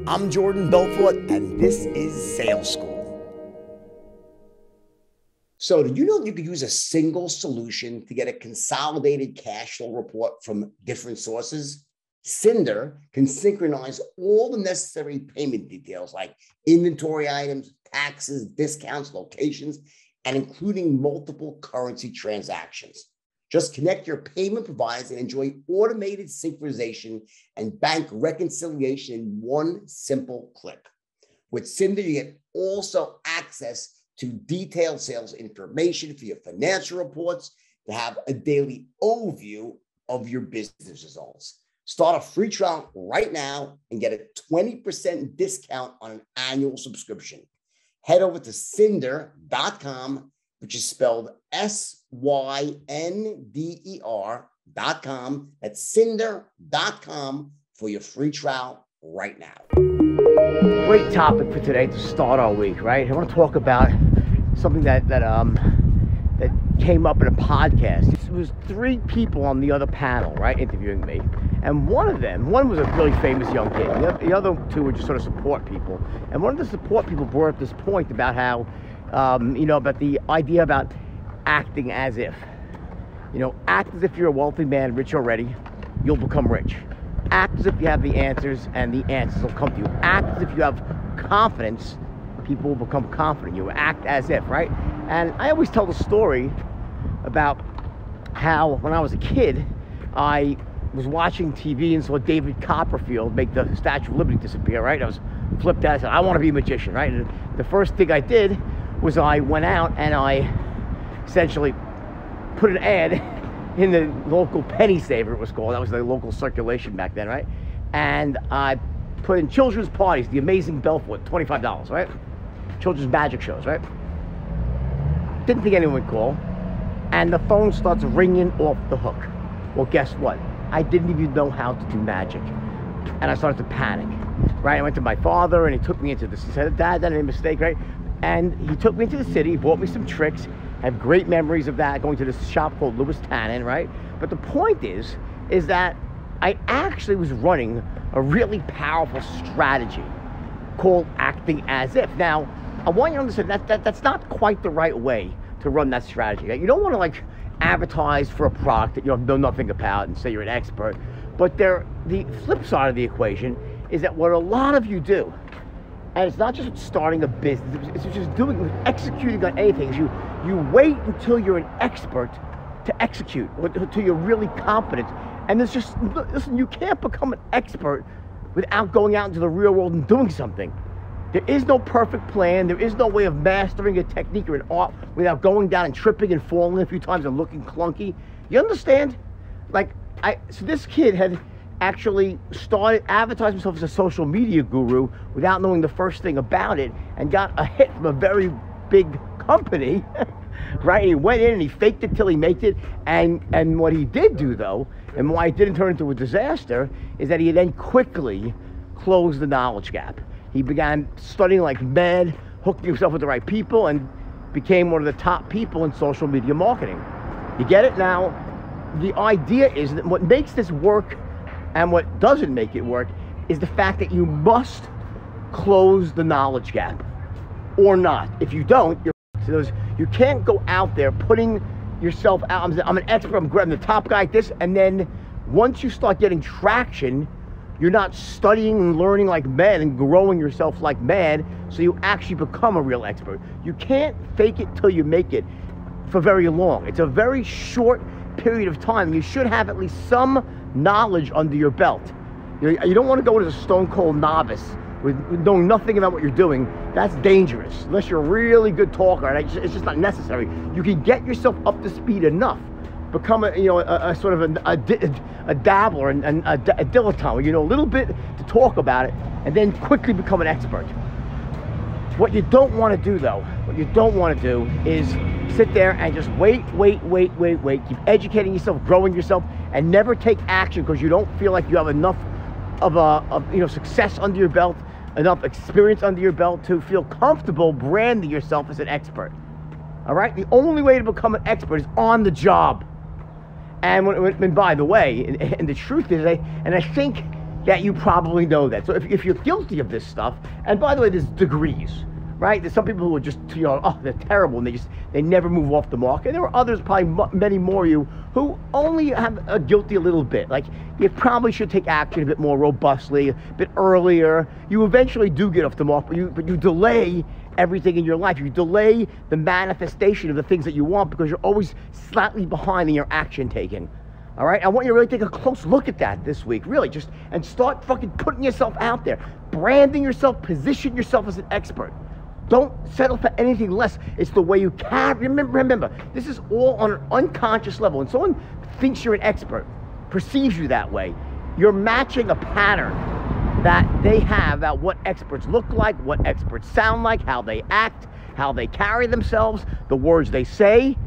I'm Jordan Belfort, and this is Sales School. So, did you know you could use a single solution to get a consolidated cash flow report from different sources? Cinder can synchronize all the necessary payment details like inventory items, taxes, discounts, locations, and including multiple currency transactions. Just connect your payment providers and enjoy automated synchronization and bank reconciliation in one simple click. With Cinder, you get also access to detailed sales information for your financial reports to have a daily overview of your business results. Start a free trial right now and get a 20% discount on an annual subscription. Head over to Cinder.com, which is spelled SYNDER.com. That's Cinder.com for your free trial right now. Great topic for today to start our week, right? I want to talk about something that came up in a podcast. It was three people on the other panel, right, interviewing me. And one was a really famous young kid. The other two were just sort of support people. And one of the support people brought up this point about how, about the idea about acting as if. Act as if you're a wealthy man, rich already, you'll become rich. Act as if you have the answers, and the answers will come to you. Act as if you have confidence, people will become confident. You act as if, right? And I always tell the story about how when I was a kid, I was watching TV and saw David Copperfield make the Statue of Liberty disappear, right? I was flipped out. I said, I want to be a magician, right? And the first thing I did was I went out and I essentially put an ad in the local penny saver, it was called. That was the local circulation back then, right? And I put in children's parties, the amazing Belfort, $25, right? Children's magic shows, right? Didn't think anyone would call. And the phone starts ringing off the hook. Well, guess what? I didn't even know how to do magic. And I started to panic, right? I went to my father and he took me into this. He said, Dad, that ain't a mistake, right? And he took me into the city, bought me some tricks. I have great memories of that, going to this shop called Louis Tannen, right? But the point is that I actually was running a really powerful strategy called acting as if. Now, I want you to understand that's not quite the right way to run that strategy. You don't want to advertise for a product that you know nothing about and say you're an expert. But the flip side of the equation is that what a lot of you do, and it's not just starting a business, it's just executing on anything, is you wait until you're an expert to execute, until you're really competent. And there's just, listen, you can't become an expert without going out into the real world and doing something. There is no perfect plan. There is no way of mastering a technique or an art without going down and tripping and falling a few times and looking clunky. You understand? So this kid had actually started advertising himself as a social media guru without knowing the first thing about it, and got a hit from a very big company, right? And he went in and he faked it till he made it. And what he did do, though, and why it didn't turn into a disaster, is that he then quickly closed the knowledge gap. He began studying like mad, hooking himself with the right people, and became one of the top people in social media marketing. You get it? Now, the idea is that what makes this work and what doesn't make it work is the fact that you must close the knowledge gap, or not. If you don't, you can't go out there putting yourself out. I'm an expert, I'm the top guy at this, and then once you start getting traction, you're not studying and learning like mad and growing yourself like mad, so you actually become a real expert. You can't fake it till you make it for very long. It's a very short period of time. You should have at least some knowledge under your belt. You don't want to go as a stone cold novice with knowing nothing about what you're doing. That's dangerous, unless you're a really good talker, and it's just not necessary. You can get yourself up to speed enough, become a sort of a dabbler and a dilettante, where you know a little bit to talk about it, and then quickly become an expert. What you don't want to do, though, is sit there and just wait, keep educating yourself, growing yourself, and never take action because you don't feel like you have enough of success under your belt, enough experience under your belt to feel comfortable branding yourself as an expert. All right? The only way to become an expert is on the job. And by the way, and the truth is, and I think that you probably know that. So if you're guilty of this stuff, and by the way, there's degrees, right? There's some people who are just, oh, they're terrible, and they never move off the mark. And there are others, probably many more of you, who only have a guilty a little bit. Like, you probably should take action a bit more robustly, a bit earlier. You eventually do get off the mark, but you delay everything in your life. You delay the manifestation of the things that you want because you're always slightly behind in your action taking. All right, I want you to really take a close look at that this week, really, and start fucking putting yourself out there, branding yourself, position yourself as an expert. Don't settle for anything less. It's the way you carry. Remember, this is all on an unconscious level. When someone thinks you're an expert, perceives you that way, you're matching a pattern that they have about what experts look like, what experts sound like, how they act, how they carry themselves, the words they say,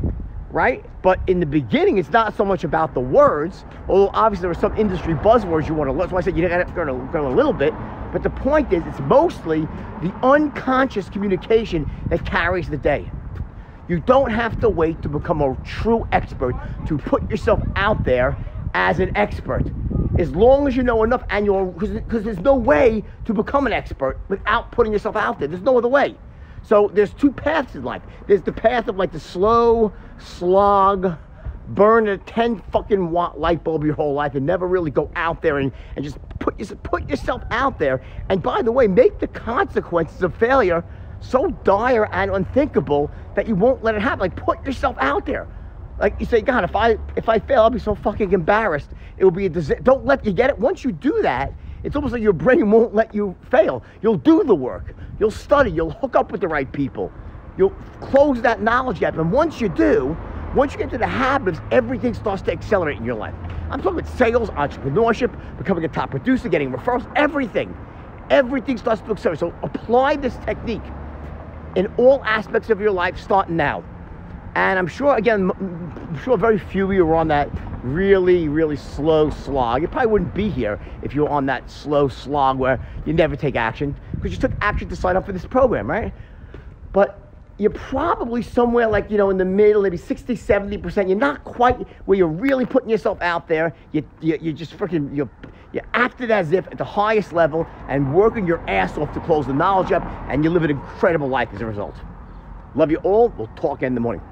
right? But in the beginning, it's not so much about the words, although obviously there are some industry buzzwords you want to learn. That's why I said you got to learn a little bit. But the point is, it's mostly the unconscious communication that carries the day. You don't have to wait to become a true expert to put yourself out there as an expert. As long as you know enough, and because there's no way to become an expert without putting yourself out there. There's no other way. So there's two paths in life. There's the path of like the slow slog, burn a 10 fucking watt light bulb your whole life and never really go out there and just put yourself out there. And by the way, make the consequences of failure so dire and unthinkable that you won't let it happen. Like, put yourself out there. Like, you say, God, if I fail, I'll be so fucking embarrassed. It will be a disaster. Don't let you get it. Once you do that, it's almost like your brain won't let you fail. You'll do the work. You'll study. You'll hook up with the right people. You'll close that knowledge gap. And once you do, once you get to the habits, everything starts to accelerate in your life. I'm talking about sales, entrepreneurship, becoming a top producer, getting referrals, everything. Everything starts to accelerate. So apply this technique in all aspects of your life starting now. And I'm sure, again, very few of you are on that really, really slow slog. You probably wouldn't be here if you were on that slow slog where you never take action, because you took action to sign up for this program, right? But you're probably somewhere like, in the middle, maybe 60, 70%. You're not quite where you're really putting yourself out there. You just freaking, you acted as if at the highest level and working your ass off to close the knowledge up, and you live an incredible life as a result. Love you all. We'll talk in the morning.